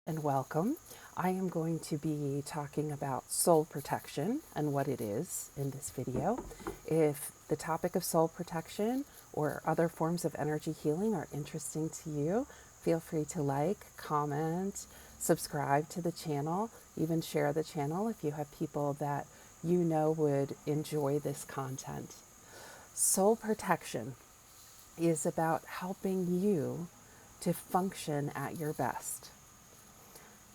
and welcome. I am going to be talking about soul protection and what it is in this video. If the topic of soul protection or other forms of energy healing are interesting to you, feel free to like, comment, subscribe to the channel, even share the channel if you have people that you know would enjoy this content. Soul protection is about helping you to function at your best.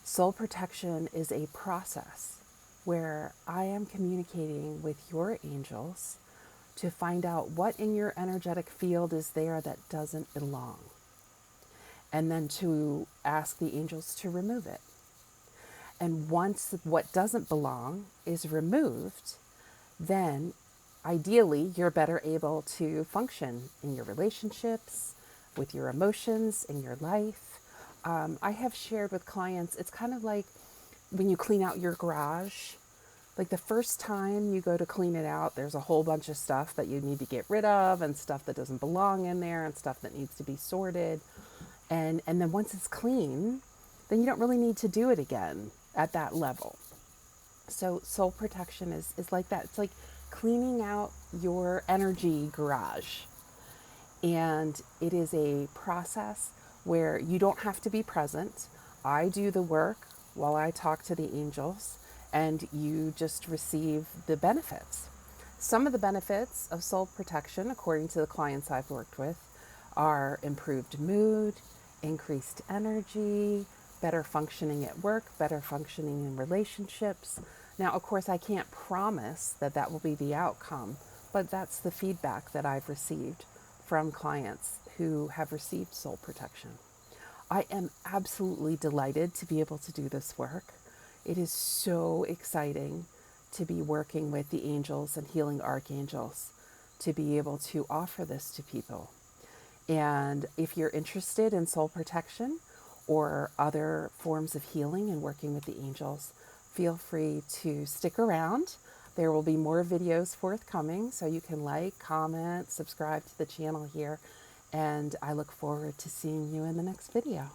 Soul protection is a process where I am communicating with your angels to find out what in your energetic field is there that doesn't belong, and then to ask the angels to remove it. And once what doesn't belong is removed, then ideally you're better able to function in your relationships, with your emotions, in your life. I have shared with clients, it's kind of like when you clean out your garage. Like the first time you go to clean it out, there's a whole bunch of stuff that you need to get rid of and stuff that doesn't belong in there and stuff that needs to be sorted. And then once it's clean, then you don't really need to do it again at that level. So soul protection is like that. It's like cleaning out your energy garage. And it is a process where you don't have to be present. I do the work while I talk to the angels, and you just receive the benefits. Some of the benefits of soul protection, according to the clients I've worked with, are improved mood, increased energy, better functioning at work, better functioning in relationships. Now, of course, I can't promise that that will be the outcome, but that's the feedback that I've received from clients who have received soul protection. I am absolutely delighted to be able to do this work. It is so exciting to be working with the angels and healing archangels to be able to offer this to people. And if you're interested in soul protection or other forms of healing and working with the angels, feel free to stick around. There will be more videos forthcoming, so you can like, comment, subscribe to the channel here, and I look forward to seeing you in the next video.